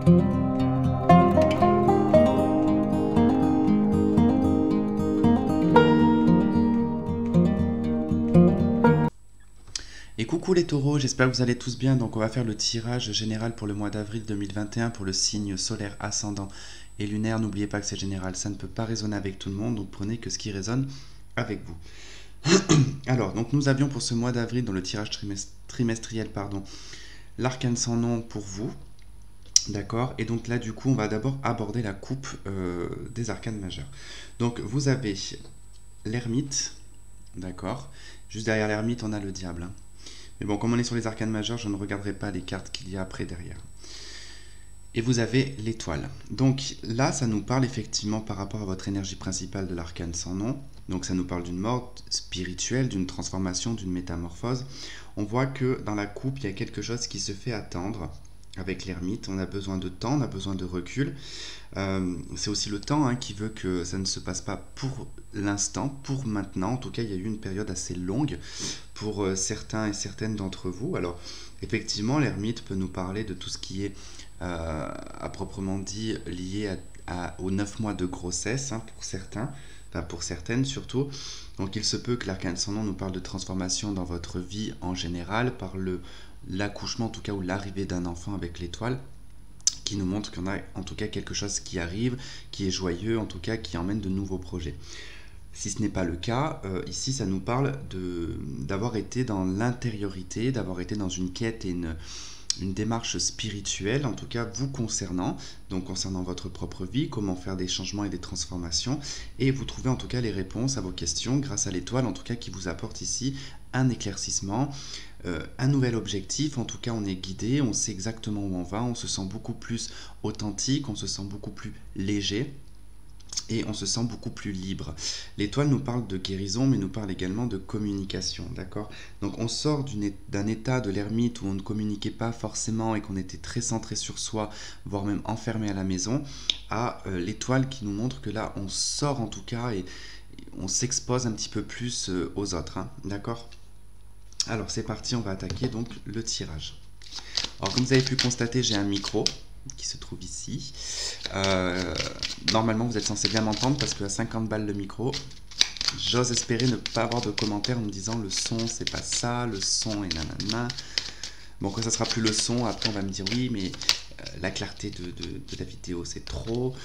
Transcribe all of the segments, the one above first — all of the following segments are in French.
Et coucou les taureaux, j'espère que vous allez tous bien. Donc on va faire le tirage général pour le mois d'avril 2021 pour le signe solaire ascendant et lunaire. N'oubliez pas que c'est général, ça ne peut pas résonner avec tout le monde, donc prenez que ce qui résonne avec vous. Alors, donc nous avions pour ce mois d'avril, dans le tirage trimestriel, l'arcane sans nom pour vous. D'accord. Et donc là, du coup, on va d'abord aborder la coupe des arcanes majeurs. Donc vous avez l'ermite, d'accord. Juste derrière l'ermite, on a le diable. Mais bon, comme on est sur les arcanes majeurs, je ne regarderai pas les cartes qu'il y a après derrière. Et vous avez l'étoile. Donc là, ça nous parle effectivement par rapport à votre énergie principale de l'arcane sans nom. Donc ça nous parle d'une mort spirituelle, d'une transformation, d'une métamorphose. On voit que dans la coupe, il y a quelque chose qui se fait attendre. Avec l'ermite, on a besoin de temps, on a besoin de recul. C'est aussi le temps qui veut que ça ne se passe pas pour l'instant, pour maintenant. En tout cas, il y a eu une période assez longue pour certains et certaines d'entre vous. Alors, effectivement, l'ermite peut nous parler de tout ce qui est, à proprement dit, lié aux 9 mois de grossesse, pour certains, enfin pour certaines surtout. Donc, il se peut que l'arcane sans nom nous parle de transformation dans votre vie en général, par l'accouchement en tout cas, ou l'arrivée d'un enfant avec l'étoile, qui nous montre qu'on a en tout cas quelque chose qui arrive, qui est joyeux, en tout cas qui emmène de nouveaux projets. Si ce n'est pas le cas, ici ça nous parle d'avoir été dans l'intériorité, d'avoir été dans une quête et une démarche spirituelle, en tout cas vous concernant, donc concernant votre propre vie, comment faire des changements et des transformations, et vous trouvez en tout cas les réponses à vos questions grâce à l'étoile, en tout cas qui vous apporte ici un éclaircissement, un nouvel objectif. En tout cas on est guidé, on sait exactement où on va, on se sent beaucoup plus authentique, on se sent beaucoup plus léger, et on se sent beaucoup plus libre. L'étoile nous parle de guérison, mais nous parle également de communication, d'accord? Donc on sort d'un état de l'ermite où on ne communiquait pas forcément et qu'on était très centré sur soi, voire même enfermé à la maison, à l'étoile qui nous montre que là on sort en tout cas et on s'expose un petit peu plus aux autres, d'accord? Alors c'est parti, on va attaquer donc le tirage. Alors comme vous avez pu constater, j'ai un micro qui se trouve ici. Normalement vous êtes censé bien m'entendre parce qu'à 50 balles le micro, j'ose espérer ne pas avoir de commentaires en me disant le son c'est pas ça, le son est nanana. Bon, quand ça sera plus le son, après on va me dire oui mais la clarté de la vidéo c'est trop.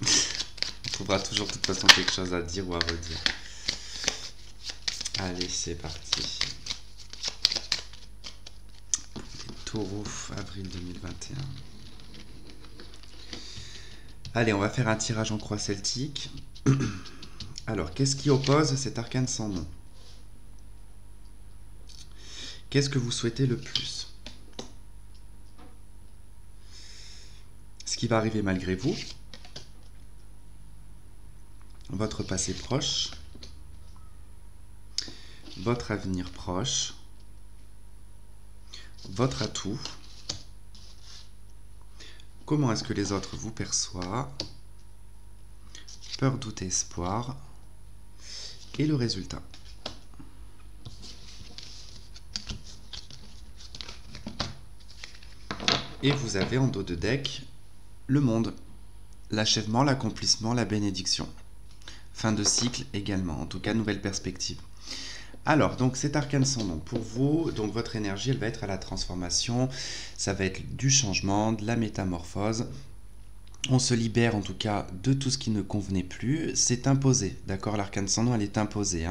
On trouvera toujours de toute façon quelque chose à dire ou à redire. Allez, c'est parti. Taureau, avril 2021. Allez, on va faire un tirage en croix celtique. Alors, qu'est-ce qui oppose cet arcane sans nom? Qu'est-ce que vous souhaitez le plus? Ce qui va arriver malgré vous, votre passé proche, votre avenir proche, votre atout, comment est-ce que les autres vous perçoivent, peur, doute et espoir, et le résultat. Et vous avez en dos de deck le monde, l'achèvement, l'accomplissement, la bénédiction. Fin de cycle également, en tout cas nouvelle perspective. Alors, donc cet arcane sans nom, pour vous, donc votre énergie, elle va être à la transformation, ça va être du changement, de la métamorphose. On se libère en tout cas de tout ce qui ne convenait plus, c'est imposé, d'accord? L'arcane sans nom, elle est imposée,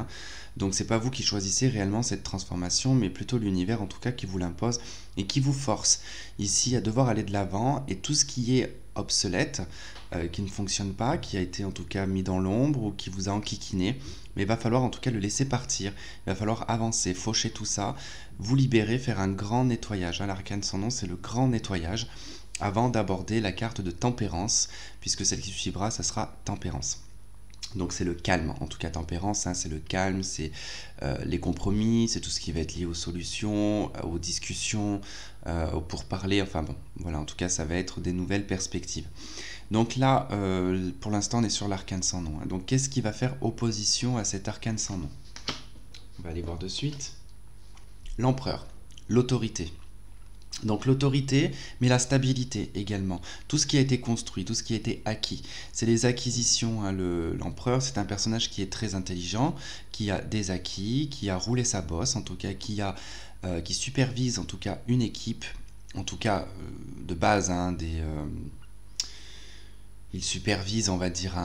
Donc c'est pas vous qui choisissez réellement cette transformation, mais plutôt l'univers en tout cas qui vous l'impose et qui vous force ici à devoir aller de l'avant, et tout ce qui est obsolète, qui ne fonctionne pas, qui a été en tout cas mis dans l'ombre ou qui vous a enquiquiné, mais il va falloir en tout cas le laisser partir, il va falloir avancer, faucher tout ça, vous libérer, faire un grand nettoyage. L'arcane sans nom, c'est le grand nettoyage avant d'aborder la carte de tempérance, puisque celle qui suivra, ça sera tempérance. Donc c'est le calme, en tout cas tempérance, c'est le calme, c'est les compromis, c'est tout ce qui va être lié aux solutions, aux discussions, aux pourparlers, enfin bon, voilà, en tout cas ça va être des nouvelles perspectives. Donc là, pour l'instant on est sur l'arcane sans nom, Donc qu'est-ce qui va faire opposition à cet arcane sans nom? On va aller voir de suite. L'empereur, l'autorité. Donc l'autorité, mais la stabilité également. Tout ce qui a été construit, tout ce qui a été acquis. C'est les acquisitions. Hein. L'empereur, c'est un personnage qui est très intelligent, qui a des acquis, qui a roulé sa bosse, en tout cas, qui supervise en tout cas une équipe, en tout cas de base, hein, il supervise, on va dire,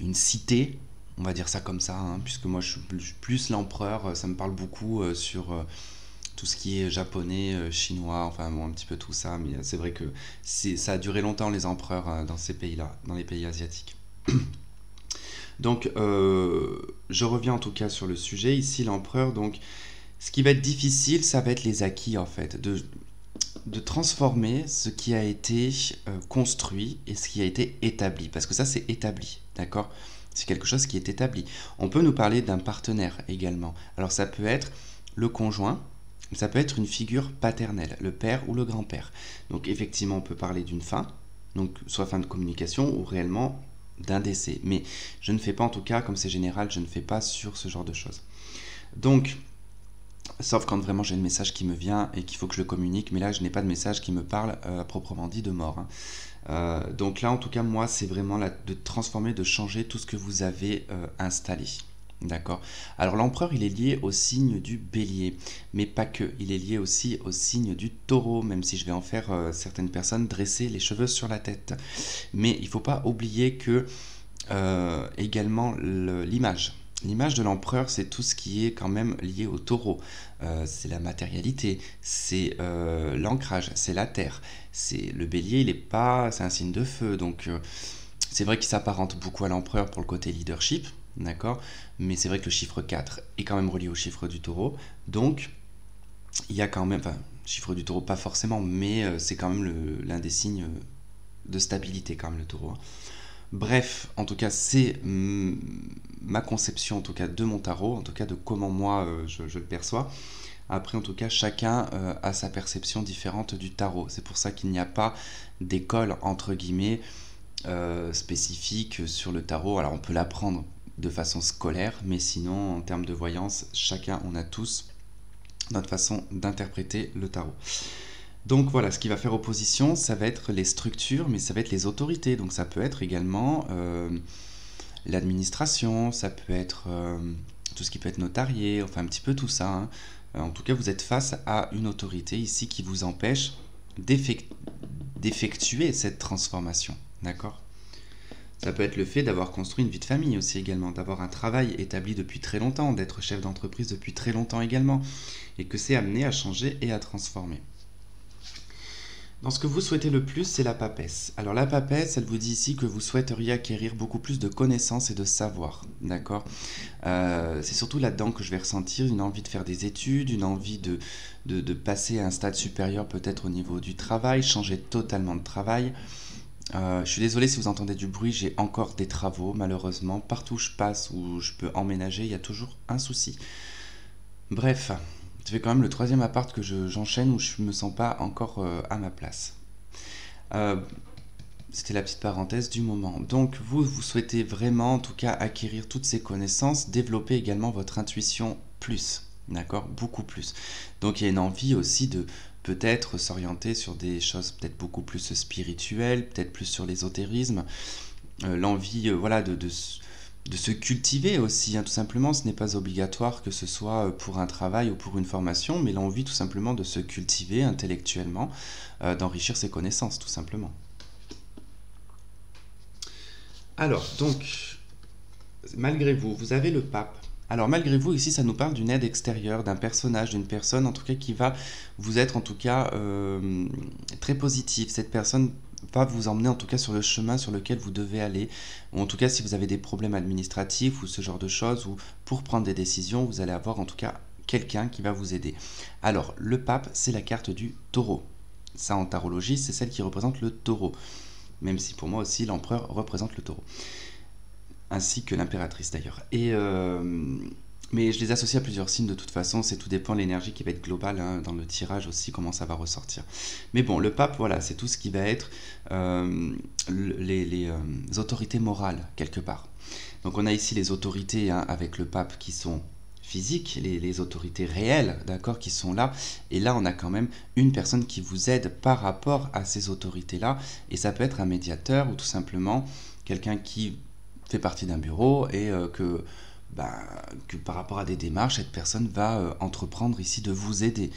une cité, on va dire ça comme ça, hein, puisque moi je suis plus l'empereur, ça me parle beaucoup sur tout ce qui est japonais, chinois, enfin bon, un petit peu tout ça, mais c'est vrai que ça a duré longtemps les empereurs dans ces pays-là, dans les pays asiatiques. Donc je reviens en tout cas sur le sujet, ici l'empereur, donc ce qui va être difficile, ça va être les acquis en fait, de transformer ce qui a été construit et ce qui a été établi, parce que ça c'est établi, d'accord? C'est quelque chose qui est établi. On peut nous parler d'un partenaire également. Alors ça peut être le conjoint, ça peut être une figure paternelle, le père ou le grand-père. Donc effectivement on peut parler d'une fin, donc soit fin de communication ou réellement d'un décès. Mais je ne fais pas, en tout cas, comme c'est général, je ne fais pas sur ce genre de choses. Donc, sauf quand vraiment j'ai un message qui me vient et qu'il faut que je le communique, mais là je n'ai pas de message qui me parle à proprement dit de mort. Hein. Donc là en tout cas moi c'est vraiment de transformer, de changer tout ce que vous avez installé. D'accord. Alors l'empereur il est lié au signe du bélier, mais pas que, il est lié aussi au signe du taureau, même si je vais en faire certaines personnes dresser les cheveux sur la tête. Mais il ne faut pas oublier que également l'image. L'image de l'empereur, c'est tout ce qui est quand même lié au taureau. C'est la matérialité, c'est l'ancrage, c'est la terre. C'est le bélier, c'est un signe de feu, donc c'est vrai qu'il s'apparente beaucoup à l'empereur pour le côté leadership, d'accord. Mais c'est vrai que le chiffre 4 est quand même relié au chiffre du taureau, donc il y a quand même, enfin, chiffre du taureau pas forcément, mais c'est quand même l'un des signes de stabilité quand même le taureau. Hein. Bref, en tout cas, c'est ma conception en tout cas de mon tarot, en tout cas de comment moi je le perçois. Après, en tout cas, chacun a sa perception différente du tarot. C'est pour ça qu'il n'y a pas d'école entre guillemets spécifique sur le tarot. Alors, on peut l'apprendre de façon scolaire, mais sinon, en termes de voyance, on a tous notre façon d'interpréter le tarot. Donc voilà, ce qui va faire opposition, ça va être les structures, mais ça va être les autorités. Donc ça peut être également l'administration, ça peut être tout ce qui peut être notarié, enfin un petit peu tout ça. Hein. En tout cas, vous êtes face à une autorité ici qui vous empêche d'effectuer cette transformation. D'accord ? Ça peut être le fait d'avoir construit une vie de famille aussi également, d'avoir un travail établi depuis très longtemps, d'être chef d'entreprise depuis très longtemps également, et que c'est amené à changer et à transformer. Dans ce que vous souhaitez le plus, c'est la papesse. Alors la papesse, elle vous dit ici que vous souhaiteriez acquérir beaucoup plus de connaissances et de savoir, d'accord ? C'est surtout là-dedans que je vais ressentir une envie de faire des études, une envie de passer à un stade supérieur peut-être au niveau du travail, changer totalement de travail. Je suis désolé si vous entendez du bruit, j'ai encore des travaux malheureusement. Partout où je passe, où je peux emménager, il y a toujours un souci. Bref, ça fait quand même le 3e appart que j'enchaîne où je me sens pas encore à ma place. C'était la petite parenthèse du moment. Donc vous souhaitez vraiment en tout cas acquérir toutes ces connaissances, développer également votre intuition plus, d'accord, beaucoup plus. Donc il y a une envie aussi de peut-être s'orienter sur des choses peut-être beaucoup plus spirituelles, peut-être plus sur l'ésotérisme, l'envie voilà de se cultiver aussi, hein, tout simplement. Ce n'est pas obligatoire que ce soit pour un travail ou pour une formation, mais l'envie tout simplement de se cultiver intellectuellement, d'enrichir ses connaissances tout simplement. Alors, donc, malgré vous, vous avez le pape. Alors, malgré vous, ici, ça nous parle d'une aide extérieure, d'un personnage, d'une personne, en tout cas, qui va vous être, en tout cas, très positive. Cette personne va vous emmener, en tout cas, sur le chemin sur lequel vous devez aller. Ou en tout cas, si vous avez des problèmes administratifs ou ce genre de choses, ou pour prendre des décisions, vous allez avoir, en tout cas, quelqu'un qui va vous aider. Alors, le pape, c'est la carte du taureau. Ça, en tarologie, c'est celle qui représente le taureau. Même si, pour moi aussi, l'empereur représente le taureau. Ainsi que l'impératrice d'ailleurs. Mais je les associe à plusieurs signes de toute façon, c'est tout dépend de l'énergie qui va être globale hein, dans le tirage aussi, comment ça va ressortir. Mais bon, le pape, voilà, c'est tout ce qui va être les autorités morales, quelque part. Donc on a ici les autorités hein, avec le pape qui sont physiques, les autorités réelles, d'accord, qui sont là. Et là, on a quand même une personne qui vous aide par rapport à ces autorités-là. Et ça peut être un médiateur ou tout simplement quelqu'un qui fait partie d'un bureau et que par rapport à des démarches, cette personne va entreprendre ici de vous aider.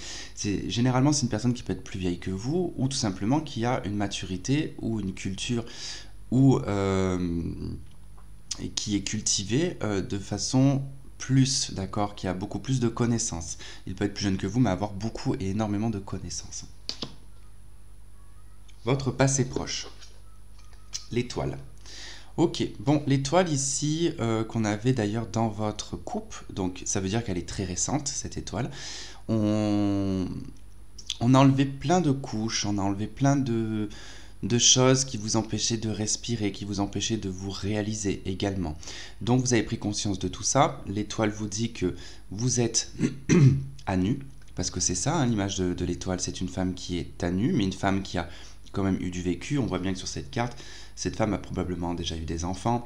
Généralement, c'est une personne qui peut être plus vieille que vous ou tout simplement qui a une maturité ou une culture ou qui est cultivée de façon plus, d'accord, qui a beaucoup plus de connaissances. Il peut être plus jeune que vous, mais avoir beaucoup et énormément de connaissances. Votre passé proche. L'étoile. Ok, bon, l'étoile ici, qu'on avait d'ailleurs dans votre coupe, donc ça veut dire qu'elle est très récente, cette étoile. On a enlevé plein de couches, on a enlevé plein de choses qui vous empêchaient de respirer, qui vous empêchaient de vous réaliser également. Donc vous avez pris conscience de tout ça. L'étoile vous dit que vous êtes à nu, parce que c'est ça, hein, l'image de l'étoile, c'est une femme qui est à nu, mais une femme qui a quand même eu du vécu. On voit bien que sur cette carte, cette femme a probablement déjà eu des enfants.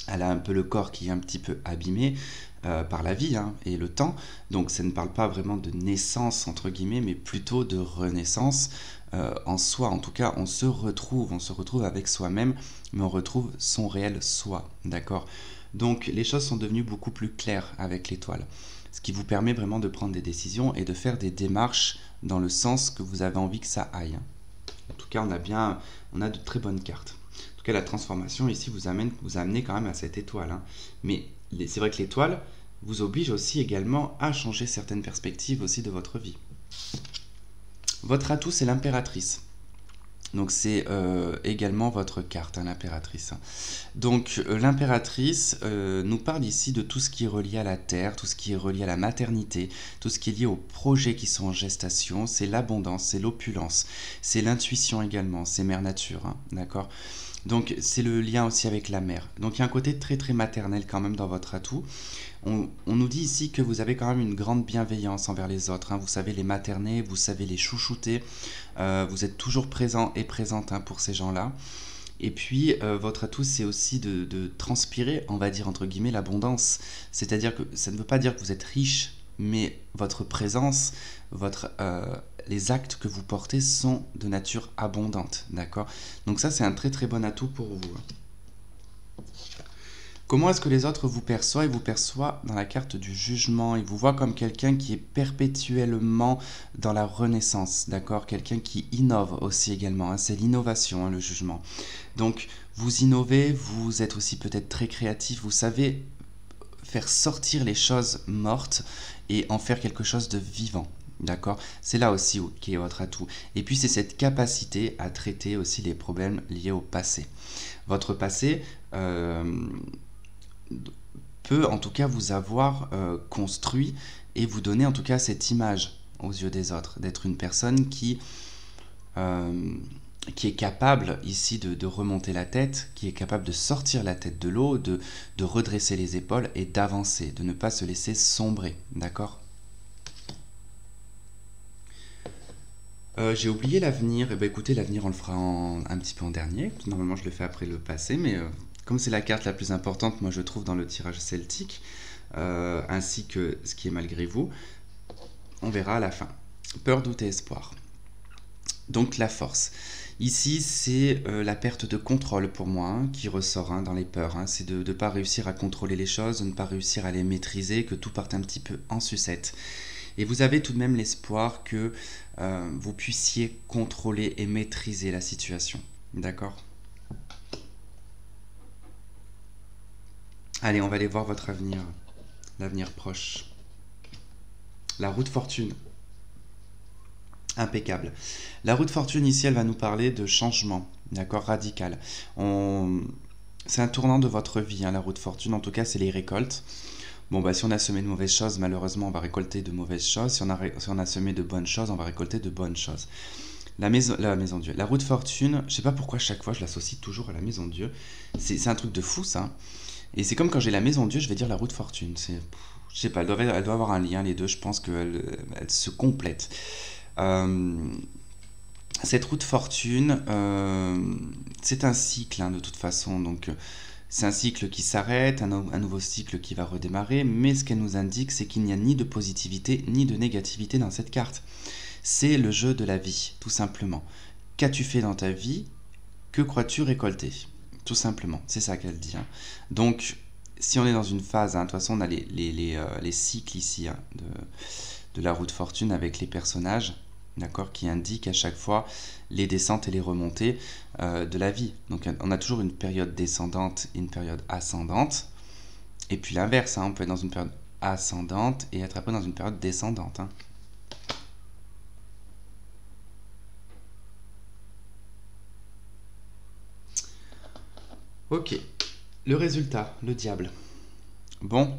Elle a un peu le corps qui est un petit peu abîmé par la vie hein, et le temps. Donc ça ne parle pas vraiment de naissance, entre guillemets, mais plutôt de renaissance en soi. En tout cas, on se retrouve avec soi-même, mais on retrouve son réel soi, d'accord? Donc les choses sont devenues beaucoup plus claires avec l'étoile, ce qui vous permet vraiment de prendre des décisions et de faire des démarches dans le sens que vous avez envie que ça aille. En tout cas, on a de très bonnes cartes. En tout cas, la transformation ici vous amenez quand même à cette étoile. Hein. Mais c'est vrai que l'étoile vous oblige aussi également à changer certaines perspectives aussi de votre vie. Votre atout, c'est l'impératrice. Donc c'est également votre carte, hein, l'impératrice. Donc l'impératrice nous parle ici de tout ce qui est relié à la terre, tout ce qui est relié à la maternité, tout ce qui est lié aux projets qui sont en gestation, c'est l'abondance, c'est l'opulence, c'est l'intuition également, c'est mère nature, hein, d'accord? Donc c'est le lien aussi avec la mère. Donc il y a un côté très très maternel quand même dans votre atout. On nous dit ici que vous avez quand même une grande bienveillance envers les autres. Hein. Vous savez les materner, vous savez les chouchouter. Vous êtes toujours présent et présente hein, pour ces gens-là. Et puis votre atout c'est aussi de transpirer, on va dire entre guillemets, l'abondance. C'est-à-dire que ça ne veut pas dire que vous êtes riche, mais votre présence, les actes que vous portez sont de nature abondante, d'accord? Donc ça, c'est un très très bon atout pour vous. Comment est-ce que les autres vous perçoivent? Ils vous perçoivent dans la carte du jugement. Ils vous voient comme quelqu'un qui est perpétuellement dans la renaissance, d'accord? Quelqu'un qui innove aussi également. Hein. C'est l'innovation, hein, le jugement. Donc, vous innovez, vous êtes aussi peut-être très créatif, vous savez faire sortir les choses mortes et en faire quelque chose de vivant. D'accord? C'est là aussi qui est votre atout. Et puis c'est cette capacité à traiter aussi les problèmes liés au passé. Votre passé peut en tout cas vous avoir construit et vous donner en tout cas cette image aux yeux des autres, d'être une personne qui est capable ici de remonter la tête, qui est capable de sortir la tête de l'eau, de redresser les épaules et d'avancer, de ne pas se laisser sombrer, d'accord? J'ai oublié l'avenir. Eh ben, écoutez, l'avenir, on le fera un petit peu en dernier. Normalement, je le fais après le passé, mais comme c'est la carte la plus importante, moi, je trouve, dans le tirage celtique, ainsi que ce qui est malgré vous, on verra à la fin. Peur, doute et espoir. Donc, la force. Ici, c'est la perte de contrôle pour moi hein, qui ressort hein, dans les peurs. Hein. C'est de ne pas réussir à contrôler les choses, de ne pas réussir à les maîtriser, que tout parte un petit peu en sucette. Et vous avez tout de même l'espoir que vous puissiez contrôler et maîtriser la situation. D'accord? Allez, on va aller voir votre avenir, l'avenir proche. La roue de fortune. Impeccable. La roue de fortune ici, elle va nous parler de changement, d'accord, radical. C'est un tournant de votre vie, hein, la roue de fortune. En tout cas, c'est les récoltes. Bon, bah, si on a semé de mauvaises choses, malheureusement, on va récolter de mauvaises choses. Si on a semé de bonnes choses, on va récolter de bonnes choses. La maison Dieu. La roue de fortune, je sais pas pourquoi chaque fois je l'associe toujours à la maison Dieu. C'est un truc de fou, ça. Et c'est comme quand j'ai la maison Dieu, je vais dire la roue de fortune. Je sais pas, elle doit avoir un lien, les deux. Je pense qu'elles se complètent. Cette roue de fortune, c'est un cycle, hein, de toute façon. Donc, C'est un cycle qui s'arrête, un nouveau cycle qui va redémarrer, mais ce qu'elle nous indique, c'est qu'il n'y a ni de positivité ni de négativité dans cette carte. C'est le jeu de la vie, tout simplement. Qu'as-tu fait dans ta vie? Que crois-tu récolter? Tout simplement, c'est ça qu'elle dit. Donc, si on est dans une phase, de toute façon, on a les cycles ici de la roue de fortune avec les personnages, d'accord, qui indiquent à chaque fois les descentes et les remontées de la vie. Donc, on a toujours une période descendante et une période ascendante. Et puis l'inverse, on peut être dans une période ascendante et être après dans une période descendante. Ok, le résultat, le diable. Bon,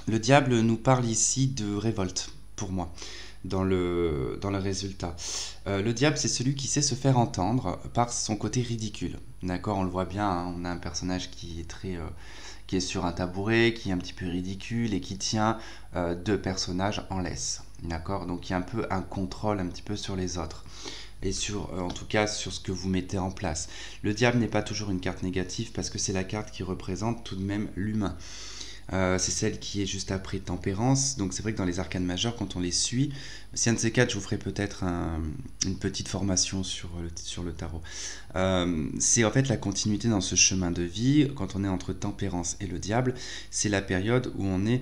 le diable nous parle ici de révolte, pour moi, dans le résultat. Le diable, c'est celui qui sait se faire entendre par son côté ridicule. D'accord, on le voit bien, on a un personnage qui est sur un tabouret, qui est un petit peu ridicule et qui tient deux personnages en laisse. D'accord, donc il y a un peu un contrôle un petit peu sur les autres. Et en tout cas sur ce que vous mettez en place. Le diable n'est pas toujours une carte négative parce que c'est la carte qui représente tout de même l'humain. C'est celle qui est juste après tempérance, donc c'est vrai que dans les arcanes majeures, quand on les suit, si un de ces quatre, je vous ferai peut-être une petite formation sur le tarot. C'est en fait la continuité dans ce chemin de vie, quand on est entre tempérance et le diable, c'est la période où on est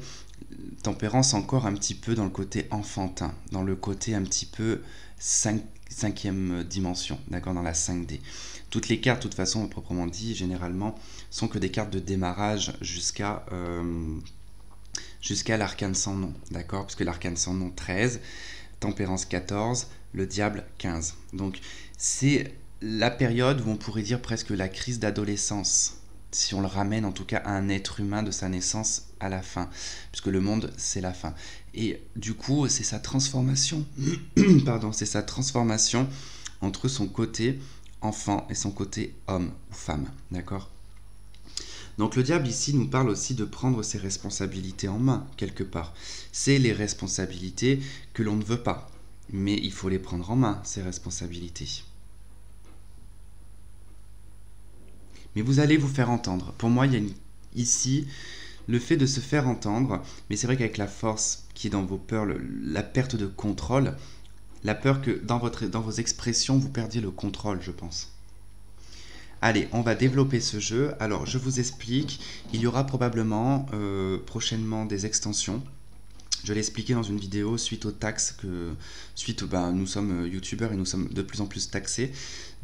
tempérance encore un petit peu dans le côté enfantin, dans le côté un petit peu cinquième dimension, d'accord, dans la 5D. Toutes les cartes, de toute façon, proprement dit, généralement, sont que des cartes de démarrage jusqu'à l'arcane sans nom, d'accord, puisque l'arcane sans nom 13, tempérance 14, le diable 15. Donc c'est la période où on pourrait dire presque la crise d'adolescence, si on le ramène en tout cas à un être humain de sa naissance à la fin, puisque le monde c'est la fin. Et du coup c'est sa transformation, pardon, c'est sa transformation entre son côté enfant et son côté homme ou femme, d'accord. Donc le diable ici nous parle aussi de prendre ses responsabilités en main, quelque part. C'est les responsabilités que l'on ne veut pas, mais il faut les prendre en main, ces responsabilités. Mais vous allez vous faire entendre. Pour moi, il y a ici le fait de se faire entendre, mais c'est vrai qu'avec la force qui est dans vos peurs, la perte de contrôle, la peur que dans vos expressions, vous perdiez le contrôle, je pense. Allez, on va développer ce jeu. Alors, je vous explique. Il y aura probablement prochainement des extensions. Je l'ai expliqué dans une vidéo suite aux taxes nous sommes youtubeurs et nous sommes de plus en plus taxés.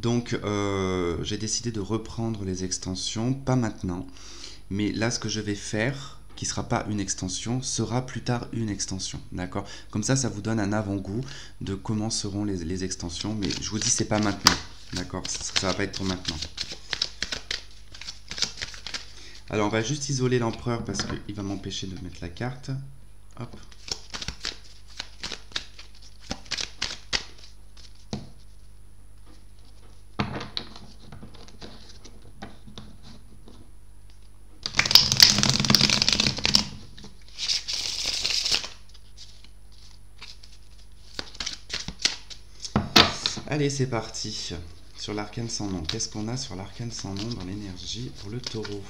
Donc, j'ai décidé de reprendre les extensions, pas maintenant. Mais là, ce que je vais faire, qui ne sera pas une extension, sera plus tard une extension. D'accord? Comme ça vous donne un avant-goût de comment seront les extensions. Mais je vous dis, c'est pas maintenant. D'accord, ça va pas être pour maintenant. Alors on va juste isoler l'empereur parce qu'il va m'empêcher de mettre la carte. Hop. Allez, c'est parti. Sur l'arcane sans nom. Qu'est-ce qu'on a sur l'arcane sans nom dans l'énergie pour le taureau?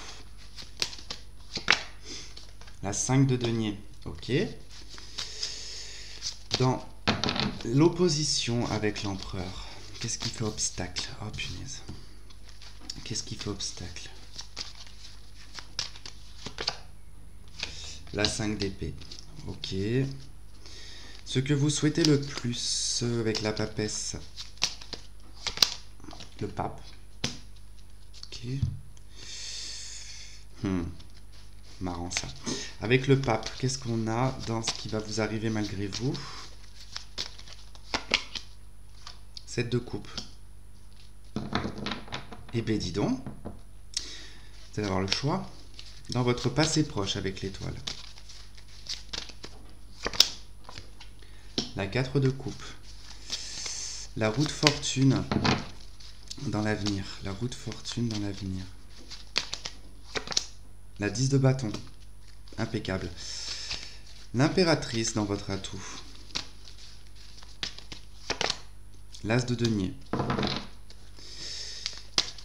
La 5 de denier. Ok. Dans l'opposition avec l'empereur, qu'est-ce qui fait obstacle? Oh punaise. Qu'est-ce qui fait obstacle? La 5 d'épée. Ok. Ce que vous souhaitez le plus avec la papesse. Le pape. Ok. Marrant ça. Avec le pape, qu'est-ce qu'on a dans ce qui va vous arriver malgré vous? 7 de coupe. Eh ben dis donc. Vous allez avoir le choix. Dans votre passé proche avec l'étoile. La 4 de coupe. La roue de fortune dans l'avenir. La roue de fortune dans l'avenir. La 10 de bâton. Impeccable. L'impératrice dans votre atout. L'as de denier.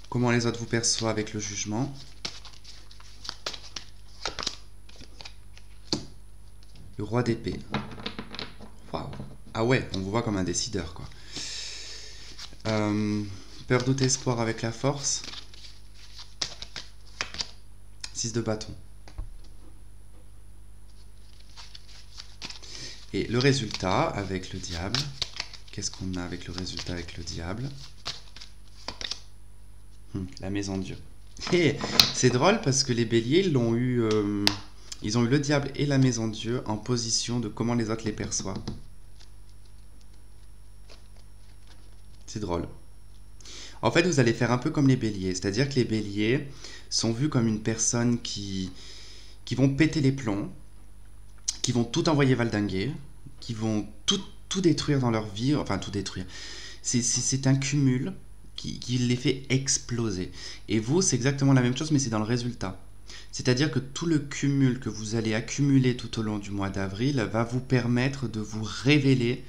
Comment les autres vous perçoivent avec le jugement. Le roi d'épée. Waouh. Ah ouais, on vous voit comme un décideur, quoi. Peur, doute, espoir avec la force. 6 de bâton. Et le résultat avec le diable. Qu'est-ce qu'on a avec le résultat avec le diable? La maison de Dieu. Et c'est drôle parce que les béliers ils ont eu le diable et la maison de Dieu en position de comment les autres les perçoivent. C'est drôle. En fait, vous allez faire un peu comme les béliers. C'est-à-dire que les béliers sont vus comme une personne qui vont péter les plombs, qui vont tout envoyer valdinguer, qui vont tout détruire dans leur vie. Enfin, tout détruire. C'est un cumul qui les fait exploser. Et vous, c'est exactement la même chose, mais c'est dans le résultat. C'est-à-dire que tout le cumul que vous allez accumuler tout au long du mois d'avril va vous permettre de vous révéler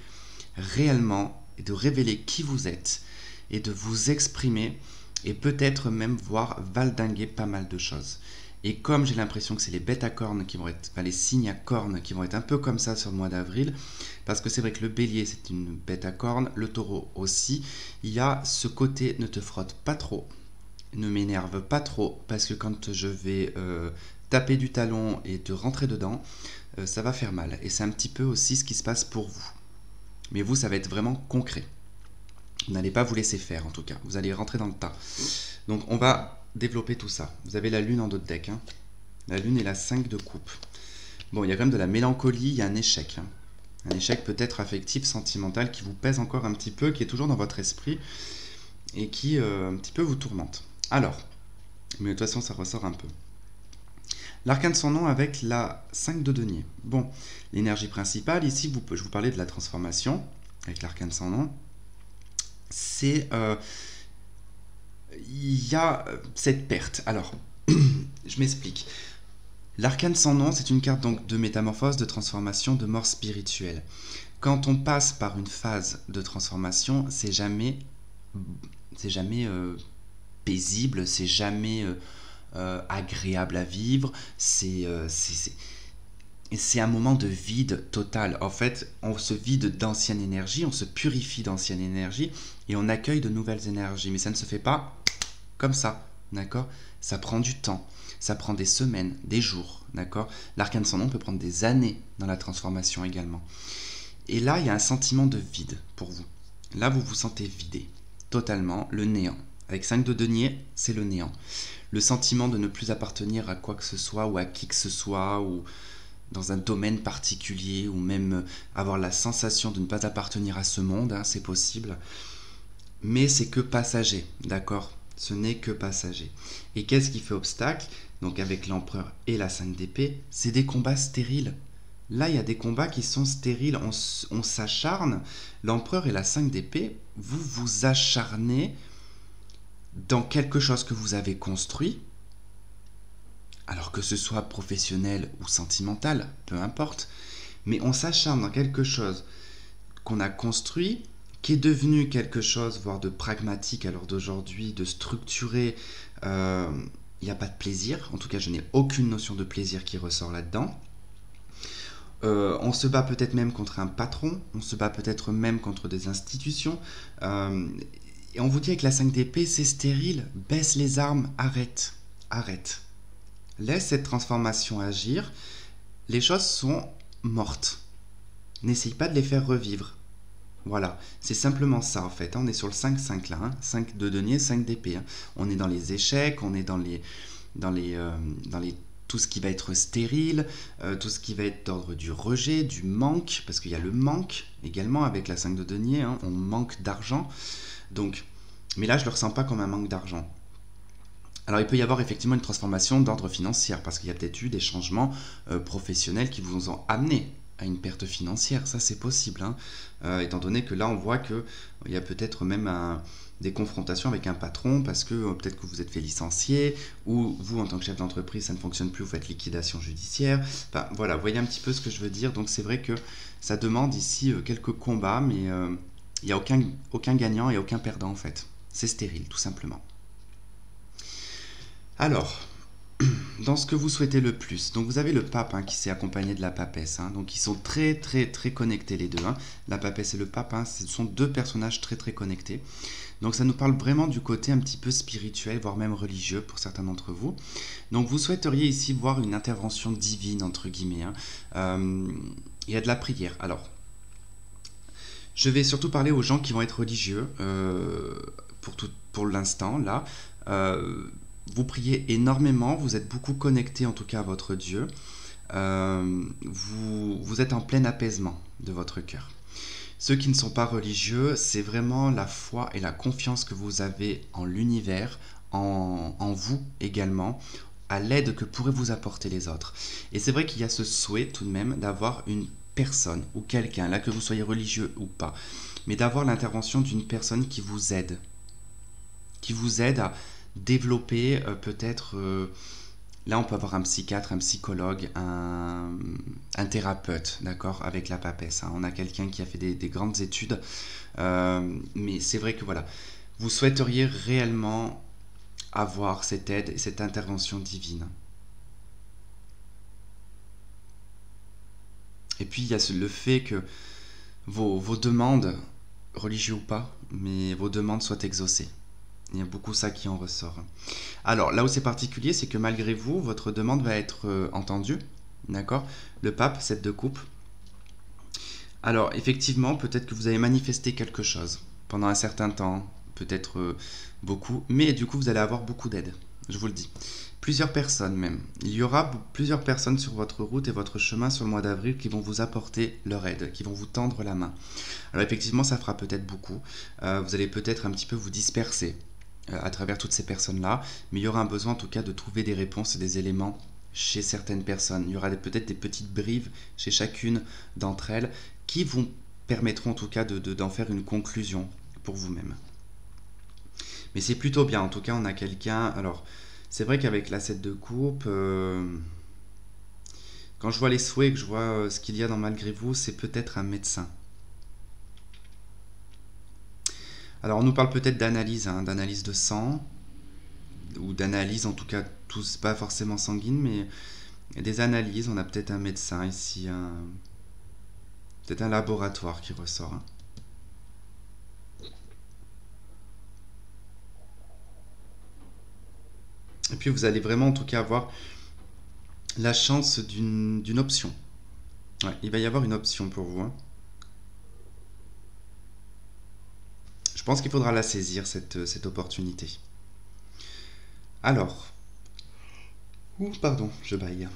réellement et de révéler qui vous êtes et de vous exprimer et peut-être même voir valdinguer pas mal de choses. Et comme j'ai l'impression que c'est les bêtes à cornes qui vont être, enfin les signes à cornes qui vont être un peu comme ça sur le mois d'avril, parce que c'est vrai que le bélier c'est une bête à cornes, le taureau aussi, il y a ce côté ne te frotte pas trop, ne m'énerve pas trop, parce que quand je vais taper du talon et te rentrer dedans, ça va faire mal. Et c'est un petit peu aussi ce qui se passe pour vous. Mais vous, ça va être vraiment concret. Vous n'allez pas vous laisser faire en tout cas, vous allez rentrer dans le tas. Donc on va développer tout ça. Vous avez la lune en dos de deck. Hein. La lune et la 5 de coupe. Bon, il y a quand même de la mélancolie, il y a un échec. Hein. Un échec peut-être affectif, sentimental, qui vous pèse encore un petit peu, qui est toujours dans votre esprit, et qui un petit peu vous tourmente. Alors, mais de toute façon ça ressort un peu. L'arcane sans nom avec la 5 de denier. Bon, l'énergie principale, ici je vous parlais de la transformation, avec l'arcane sans nom. C'est... il y a cette perte. Alors, je m'explique. L'arcane sans nom, c'est une carte donc de métamorphose, de transformation, de mort spirituelle. Quand on passe par une phase de transformation, c'est jamais paisible, c'est jamais agréable à vivre, c'est un moment de vide total. En fait, on se vide d'ancienne énergie, on se purifie d'ancienne énergie et on accueille de nouvelles énergies. Mais ça ne se fait pas comme ça, d'accord? Ça prend du temps, ça prend des semaines, des jours, d'accord? L'arcane sans nom peut prendre des années dans la transformation également. Et là, il y a un sentiment de vide pour vous. Là, vous vous sentez vidé, totalement, le néant. Avec 5 de denier, c'est le néant. Le sentiment de ne plus appartenir à quoi que ce soit ou à qui que ce soit, ou dans un domaine particulier, ou même avoir la sensation de ne pas appartenir à ce monde, hein, c'est possible. Mais c'est que passager, d'accord? Ce n'est que passager. Et qu'est-ce qui fait obstacle? Donc avec l'empereur et la 5 d'épée, c'est des combats stériles. Là, il y a des combats qui sont stériles, on s'acharne. L'empereur et la 5 d'épée, vous vous acharnez dans quelque chose que vous avez construit, alors que ce soit professionnel ou sentimental, peu importe, mais on s'acharne dans quelque chose qu'on a construit, qui est devenu quelque chose, voire de pragmatique à l'heure d'aujourd'hui, de structuré. Il n'y a pas de plaisir, en tout cas je n'ai aucune notion de plaisir qui ressort là-dedans. On se bat peut-être même contre un patron, on se bat peut-être même contre des institutions. Et on vous dit avec la 5 d'épée, c'est stérile, baisse les armes, arrête, arrête. Laisse cette transformation agir, les choses sont mortes. N'essaye pas de les faire revivre. Voilà, c'est simplement ça en fait. On est sur le 5-5 là, hein. 5 de denier, 5 d'épée. Hein. On est dans les échecs, on est dans tout ce qui va être stérile, tout ce qui va être d'ordre du rejet, du manque, parce qu'il y a le manque également avec la 5 de denier, hein. On manque d'argent. Donc, mais là je ne le ressens pas comme un manque d'argent. Alors il peut y avoir effectivement une transformation d'ordre financier, parce qu'il y a peut-être eu des changements professionnels qui vous ont amené à une perte financière, ça c'est possible, hein. Étant donné que là on voit qu'il y a peut-être même des confrontations avec un patron, parce que peut-être que vous êtes fait licencier, ou vous en tant que chef d'entreprise ça ne fonctionne plus, vous faites liquidation judiciaire, enfin voilà, vous voyez un petit peu ce que je veux dire. Donc c'est vrai que ça demande ici quelques combats, mais il n'y a aucun gagnant et aucun perdant en fait, c'est stérile tout simplement. Alors, dans ce que vous souhaitez le plus. Donc vous avez le pape qui s'est accompagné de la papesse. Donc ils sont très très très connectés les deux. La papesse et le pape, ce sont deux personnages très très connectés. Donc ça nous parle vraiment du côté un petit peu spirituel, voire même religieux pour certains d'entre vous. Donc vous souhaiteriez ici voir une intervention divine, entre guillemets. Il y a de la prière. Alors, je vais surtout parler aux gens qui vont être religieux pour l'instant, là. Vous priez énormément, vous êtes beaucoup connecté en tout cas à votre Dieu. Vous êtes en plein apaisement de votre cœur. Ceux qui ne sont pas religieux, c'est vraiment la foi et la confiance que vous avez en l'univers, en vous également, à l'aide que pourraient vous apporter les autres. Et c'est vrai qu'il y a ce souhait tout de même d'avoir une personne ou quelqu'un, là que vous soyez religieux ou pas, mais d'avoir l'intervention d'une personne qui vous aide à développer peut-être... là, on peut avoir un psychiatre, un psychologue, un thérapeute, d'accord, avec la papesse. On a quelqu'un qui a fait des grandes études, mais c'est vrai que voilà, vous souhaiteriez réellement avoir cette aide et cette intervention divine. Et puis, il y a le fait que vos demandes, religieuses ou pas, mais vos demandes soient exaucées. Il y a beaucoup ça qui en ressort. Alors, là où c'est particulier, c'est que malgré vous, votre demande va être entendue. D'accord? Le pape, 7 de coupe. Alors, effectivement, peut-être que vous avez manifesté quelque chose pendant un certain temps, peut-être beaucoup, mais du coup, vous allez avoir beaucoup d'aide. Je vous le dis. Plusieurs personnes même. Il y aura plusieurs personnes sur votre route et votre chemin sur le mois d'avril qui vont vous apporter leur aide, qui vont vous tendre la main. Alors, effectivement, ça fera peut-être beaucoup. Vous allez peut-être un petit peu vous disperser à travers toutes ces personnes-là, mais il y aura un besoin en tout cas de trouver des réponses et des éléments chez certaines personnes. Il y aura peut-être des petites brives chez chacune d'entre elles qui vous permettront en tout cas d'en faire une conclusion pour vous-même. Mais c'est plutôt bien, en tout cas on a quelqu'un... Alors, c'est vrai qu'avec la 7 de coupe, quand je vois les souhaits, que je vois ce qu'il y a dans Malgré vous, c'est peut-être un médecin. Alors on nous parle peut-être d'analyse, d'analyse de sang, ou d'analyse en tout cas, tous pas forcément sanguine, mais des analyses. On a peut-être un médecin ici, peut-être un laboratoire qui ressort. Et puis vous allez vraiment en tout cas avoir la chance d'une option. Ouais, il va y avoir une option pour vous. Je pense qu'il faudra la saisir, cette opportunité. Alors, pardon, je baille.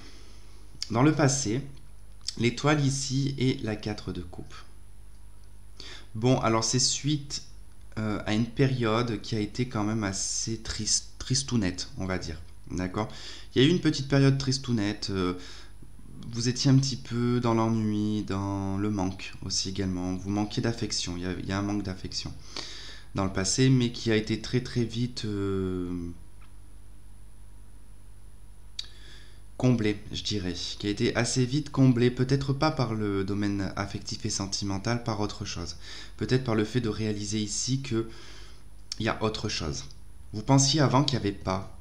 Dans le passé, l'étoile ici est la 4 de coupe. Bon, alors c'est suite à une période qui a été quand même assez tristounette, on va dire. D'accord? Il y a eu une petite période tristounette. Vous étiez un petit peu dans l'ennui, dans le manque aussi également. Vous manquiez d'affection. Il y a un manque d'affection dans le passé, mais qui a été très très vite comblé, je dirais. Qui a été assez vite comblé, peut-être pas par le domaine affectif et sentimental, par autre chose. Peut-être par le fait de réaliser ici que il y a autre chose. Vous pensiez avant qu'il n'y avait pas.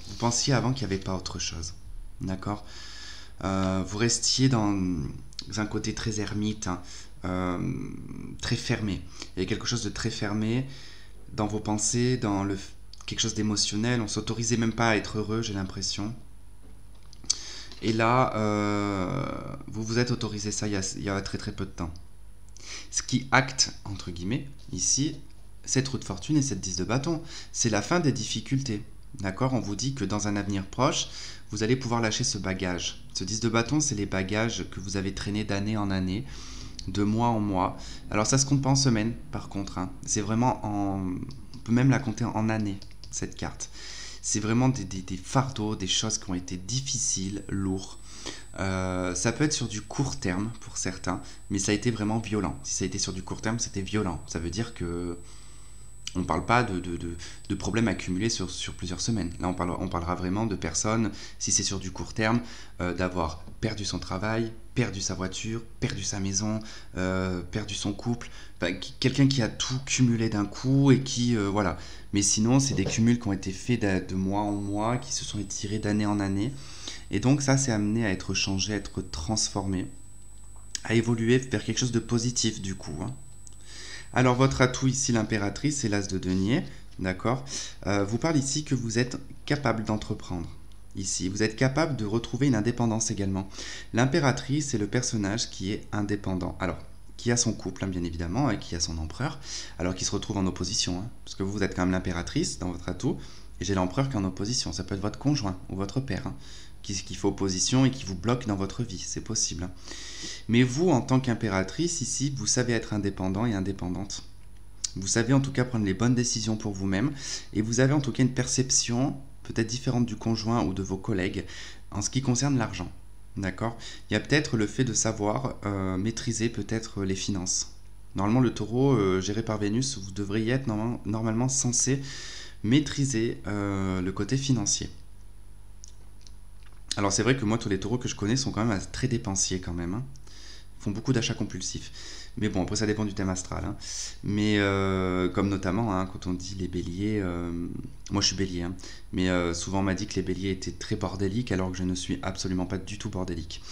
Vous pensiez avant qu'il n'y avait pas autre chose. D'accord? Vous restiez dans un côté très ermite, très fermé. Il y a quelque chose de très fermé dans vos pensées, dans quelque chose d'émotionnel. On s'autorisait même pas à être heureux, j'ai l'impression. Et là, vous vous êtes autorisé ça il y a très très peu de temps. Ce qui acte, entre guillemets, ici, cette roue de fortune et cette 10 de bâton, c'est la fin des difficultés. D'accord? On vous dit que dans un avenir proche, vous allez pouvoir lâcher ce bagage. Ce 10 de bâton, c'est les bagages que vous avez traînés d'année en année, de mois en mois. Alors ça se compte pas en semaines, par contre. C'est vraiment on peut même la compter en années, cette carte. C'est vraiment des fardeaux, des choses qui ont été difficiles, lourds. Ça peut être sur du court terme pour certains, mais ça a été vraiment violent. Si ça a été sur du court terme, c'était violent. Ça veut dire que On ne parle pas de problèmes accumulés sur plusieurs semaines. Là, on parlera vraiment de personnes, si c'est sur du court terme, d'avoir perdu son travail, perdu sa voiture, perdu sa maison, perdu son couple. Enfin, quelqu'un qui a tout cumulé d'un coup et qui... voilà. Mais sinon, c'est des cumuls qui ont été faits de mois en mois, qui se sont étirés d'année en année. Et donc ça, c'est amené à être changé, à être transformé, à évoluer vers quelque chose de positif du coup, hein. Alors votre atout ici, l'impératrice, c'est l'as de denier, d'accord. Vous parle ici que vous êtes capable d'entreprendre. Ici, vous êtes capable de retrouver une indépendance également. L'impératrice, c'est le personnage qui est indépendant. Alors, qui a son couple, hein, bien évidemment, et qui a son empereur, alors qu'il se retrouve en opposition, hein, parce que vous êtes quand même l'impératrice dans votre atout, et j'ai l'empereur qui est en opposition. Ça peut être votre conjoint ou votre père, hein, qui fait opposition et qui vous bloque dans votre vie, c'est possible, hein. Mais vous, en tant qu'impératrice, ici, vous savez être indépendant et indépendante. Vous savez en tout cas prendre les bonnes décisions pour vous-même, et vous avez en tout cas une perception peut-être différente du conjoint ou de vos collègues en ce qui concerne l'argent. D'accord. Il y a peut-être le fait de savoir maîtriser peut-être les finances. Normalement, le taureau géré par Vénus, vous devriez être normalement censé maîtriser le côté financier. Alors c'est vrai que moi, tous les taureaux que je connais sont quand même très dépensiers quand même, hein. Ils font beaucoup d'achats compulsifs. Mais bon, après ça dépend du thème astral, hein. Mais comme notamment, hein, quand on dit les béliers, moi je suis bélier, hein, mais souvent on m'a dit que les béliers étaient très bordéliques alors que je ne suis absolument pas du tout bordélique.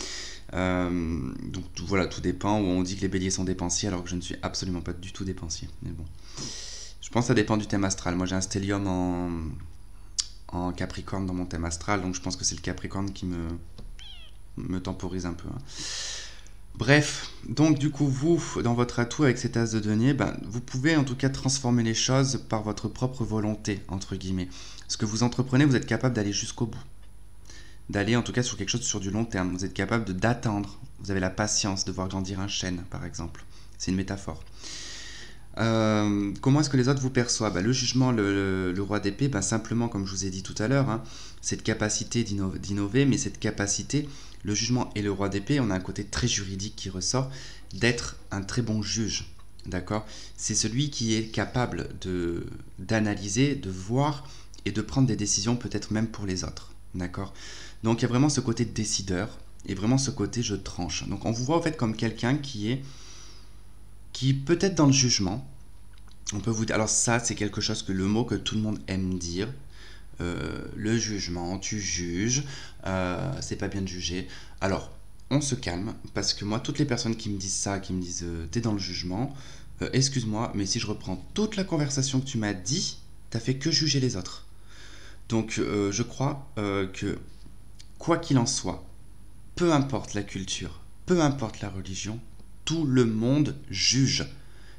Donc voilà, tout dépend, où on dit que les béliers sont dépensiers alors que je ne suis absolument pas du tout dépensier. Mais bon, je pense que ça dépend du thème astral. Moi j'ai un stellium en Capricorne dans mon thème astral, donc je pense que c'est le Capricorne qui me temporise un peu, hein. Bref, donc du coup vous, dans votre atout avec cet as de denier, ben, vous pouvez en tout cas transformer les choses par votre propre volonté, entre guillemets. Ce que vous entreprenez, vous êtes capable d'aller jusqu'au bout. D'aller en tout cas sur quelque chose sur du long terme. Vous êtes capable d'attendre. Vous avez la patience de voir grandir un chêne, par exemple. C'est une métaphore. Comment est-ce que les autres vous perçoivent? Le jugement, le roi d'épée, simplement, comme je vous ai dit tout à l'heure, hein, cette capacité d'innover, mais cette capacité, le jugement et le roi d'épée, on a un côté très juridique qui ressort, d'être un très bon juge. D'accord. C'est celui qui est capable d'analyser, de voir et de prendre des décisions peut-être même pour les autres. D'accord. Donc il y a vraiment ce côté décideur et vraiment ce côté je tranche. Donc on vous voit en fait comme quelqu'un qui peut être dans le jugement. On peut vous dire, alors ça c'est quelque chose que le mot que tout le monde aime dire, le jugement, tu juges, c'est pas bien de juger. Alors on se calme parce que moi toutes les personnes qui me disent ça, qui me disent t'es dans le jugement, excuse-moi, mais si je reprends toute la conversation que tu m'as dit, t'as fait que juger les autres. Donc je crois que quoi qu'il en soit, peu importe la culture, peu importe la religion, tout le monde juge.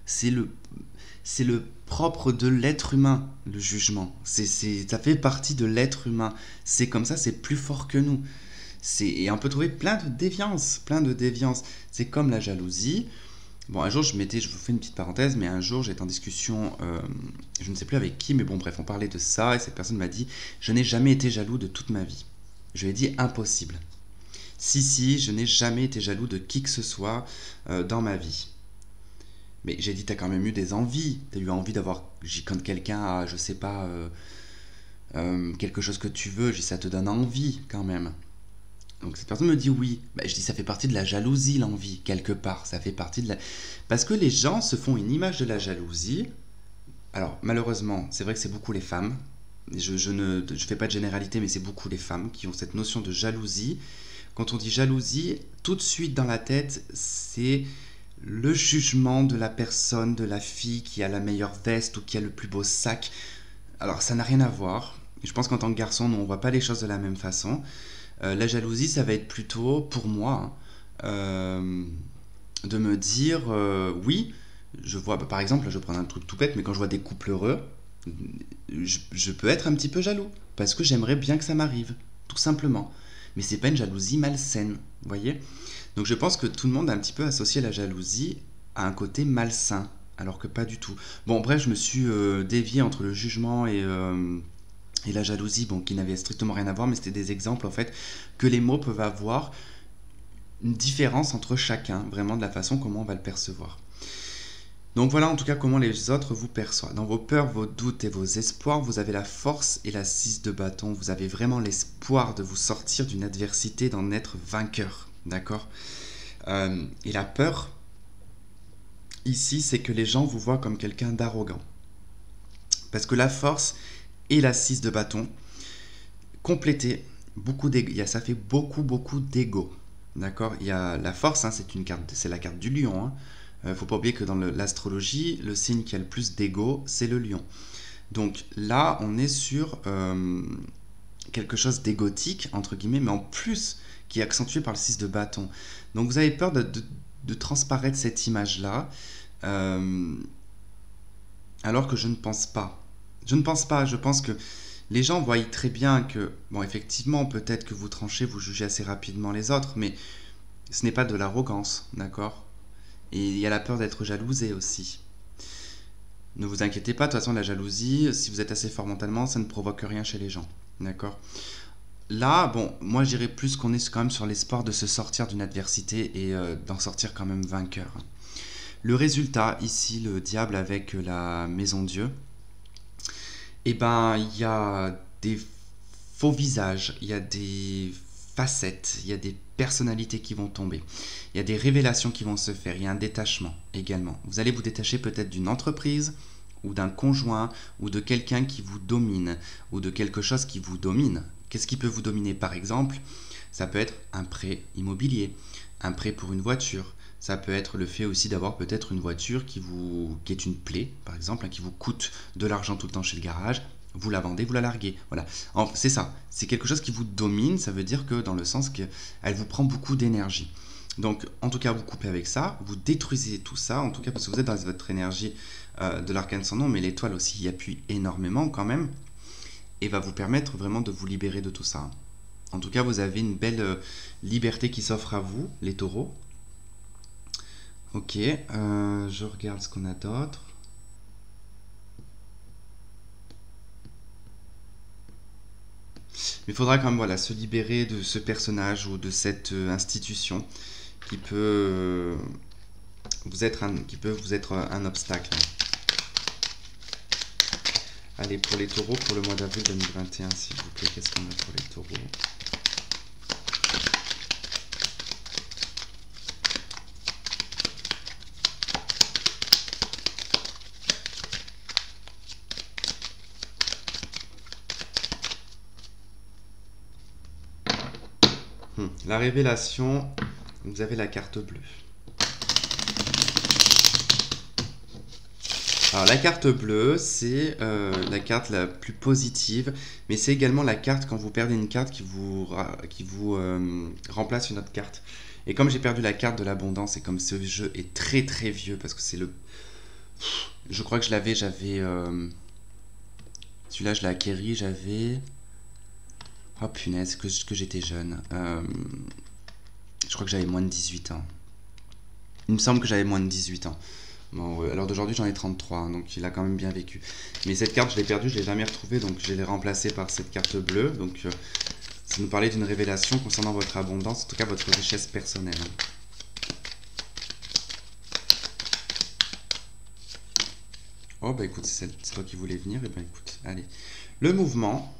C'est le propre de l'être humain, le jugement. Ça fait partie de l'être humain. C'est comme ça, c'est plus fort que nous. Et on peut trouver plein de déviances, plein de déviances. C'est comme la jalousie. Bon, un jour, je vous fais une petite parenthèse, mais un jour, j'étais en discussion, je ne sais plus avec qui, mais bon, bref, on parlait de ça, et cette personne m'a dit, je n'ai jamais été jaloux de toute ma vie. Je lui ai dit, impossible. Si, je n'ai jamais été jaloux de qui que ce soit dans ma vie. Mais j'ai dit, t'as quand même eu des envies. T'as eu envie d'avoir, quand quelqu'un a, je sais pas, quelque chose que tu veux, ça te donne envie quand même. Donc cette personne me dit oui. Je dis, ça fait partie de la jalousie, l'envie, quelque part. Ça fait partie de la... Parce que les gens se font une image de la jalousie. Alors, malheureusement, c'est vrai que c'est beaucoup les femmes. Je ne fais pas de généralité, mais c'est beaucoup les femmes qui ont cette notion de jalousie. Quand on dit jalousie, tout de suite dans la tête, c'est le jugement de la personne, de la fille qui a la meilleure veste ou qui a le plus beau sac. Alors, ça n'a rien à voir. Je pense qu'en tant que garçon, nous, on ne voit pas les choses de la même façon. La jalousie, ça va être plutôt, pour moi, de me dire, oui, je vois, par exemple, je prends un truc tout bête, mais quand je vois des couples heureux, je peux être un petit peu jaloux, parce que j'aimerais bien que ça m'arrive, tout simplement. Mais c'est pas une jalousie malsaine, vous voyez? Donc je pense que tout le monde a un petit peu associé la jalousie à un côté malsain, alors que pas du tout. Bon, bref, je me suis dévié entre le jugement et la jalousie, bon, qui n'avait strictement rien à voir, mais c'était des exemples, en fait, que les mots peuvent avoir une différence entre chacun, vraiment de la façon comment on va le percevoir. Donc voilà en tout cas comment les autres vous perçoivent. Dans vos peurs, vos doutes et vos espoirs, vous avez la force et la 6 de bâton. Vous avez vraiment l'espoir de vous sortir d'une adversité, d'en être vainqueur. D'accord? Et la peur, ici, c'est que les gens vous voient comme quelqu'un d'arrogant. Parce que la force et la 6 de bâton, complétez beaucoup d'ego. Ça fait beaucoup d'ego. D'accord? Il y a la force, hein, c'est la carte du lion. Faut pas oublier que dans l'astrologie, le signe qui a le plus d'ego, c'est le lion. Donc là, on est sur quelque chose d'égotique, entre guillemets, mais en plus qui est accentué par le 6 de bâton. Donc vous avez peur de transparaître cette image-là, alors que je ne pense pas. Je ne pense pas, je pense que les gens voient très bien que, bon, effectivement, peut-être que vous tranchez, vous jugez assez rapidement les autres, mais ce n'est pas de l'arrogance, d'accord? Et il y a la peur d'être jalousé aussi. Ne vous inquiétez pas, de toute façon, la jalousie, si vous êtes assez fort mentalement, ça ne provoque rien chez les gens, d'accord? Là, bon, moi je dirais plus qu'on est quand même sur l'espoir de se sortir d'une adversité et d'en sortir quand même vainqueur. Le résultat, ici, le diable avec la maison Dieu, eh ben, il y a des faux visages, il y a des facettes, il y a des personnalités qui vont tomber, il y a des révélations qui vont se faire, il y a un détachement également. Vous allez vous détacher peut-être d'une entreprise, ou d'un conjoint, ou de quelqu'un qui vous domine, ou de quelque chose qui vous domine. Qu'est-ce qui peut vous dominer par exemple? Ça peut être un prêt immobilier, un prêt pour une voiture. Ça peut être le fait aussi d'avoir peut-être une voiture qui est une plaie, par exemple, hein, qui vous coûte de l'argent tout le temps chez le garage. Vous la vendez, vous la larguez. Voilà. C'est ça. C'est quelque chose qui vous domine. Ça veut dire que dans le sens qu'elle vous prend beaucoup d'énergie. Donc, en tout cas, vous coupez avec ça. Vous détruisez tout ça. En tout cas, parce que vous êtes dans votre énergie de l'arcane sans nom. Mais l'étoile aussi y appuie énormément quand même. Et va vous permettre vraiment de vous libérer de tout ça. En tout cas, vous avez une belle liberté qui s'offre à vous, les taureaux. Ok, je regarde ce qu'on a d'autre. Mais il faudra quand même voilà, se libérer de ce personnage ou de cette institution qui peut vous être un obstacle. Allez, pour les taureaux, pour le mois d'avril 2021, s'il vous plaît, qu'est-ce qu'on a pour les taureaux ? La révélation, vous avez la carte bleue. Alors la carte bleue, c'est la carte la plus positive, mais c'est également la carte quand vous perdez une carte qui vous remplace une autre carte. Et comme j'ai perdu la carte de l'abondance et comme ce jeu est très très vieux, parce que c'est le... Je crois que j'avais... Celui-là je l'ai acquéri, j'avais... Oh punaise, que j'étais jeune. Je crois que j'avais moins de 18 ans. Il me semble que j'avais moins de 18 ans. Bon, alors d'aujourd'hui j'en ai 33, hein, donc il a quand même bien vécu. Mais cette carte je l'ai perdue, je ne l'ai jamais retrouvée, donc je l'ai remplacée par cette carte bleue. Donc ça nous parlait d'une révélation concernant votre abondance, en tout cas votre richesse personnelle. Oh bah écoute, c'est toi qui voulais venir, et ben écoute, allez. Le mouvement...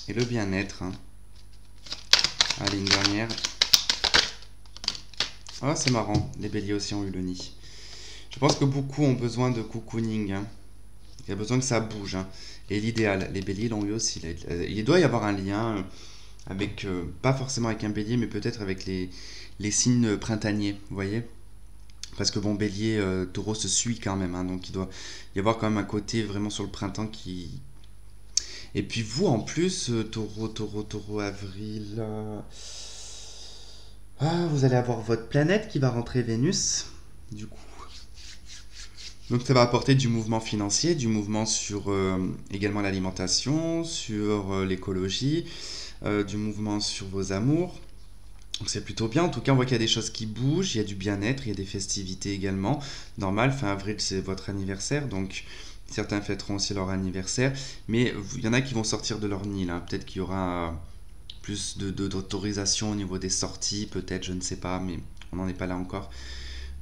Et le bien-être. Hein. Allez, une dernière. Ah, c'est marrant. Les béliers aussi ont eu le nid. Je pense que beaucoup ont besoin de cocooning. Hein. Il y a besoin que ça bouge. Hein. Et l'idéal, les béliers l'ont eu aussi. Il doit y avoir un lien avec, pas forcément avec un bélier, mais peut-être avec les signes printaniers. Vous voyez ? Parce que bon, bélier, taureau se suit quand même. Hein, donc il doit y avoir quand même un côté vraiment sur le printemps qui... Et puis vous, en plus, taureau, avril... vous allez avoir votre planète qui va rentrer Vénus, du coup. Donc ça va apporter du mouvement financier, du mouvement sur également l'alimentation, sur l'écologie, du mouvement sur vos amours. Donc c'est plutôt bien, en tout cas on voit qu'il y a des choses qui bougent, il y a du bien-être, il y a des festivités également. Normal, fin avril c'est votre anniversaire, donc... Certains fêteront aussi leur anniversaire, mais il y en a qui vont sortir de leur nid. Hein. Peut-être qu'il y aura plus d'autorisation au niveau des sorties, peut-être, je ne sais pas, mais on n'en est pas là encore.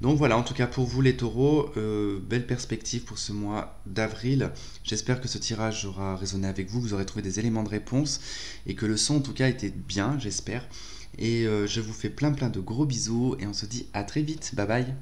Donc voilà, en tout cas pour vous les taureaux, belle perspective pour ce mois d'avril. J'espère que ce tirage aura résonné avec vous, vous aurez trouvé des éléments de réponse et que le son en tout cas était bien, j'espère. Et je vous fais plein de gros bisous et on se dit à très vite, bye bye.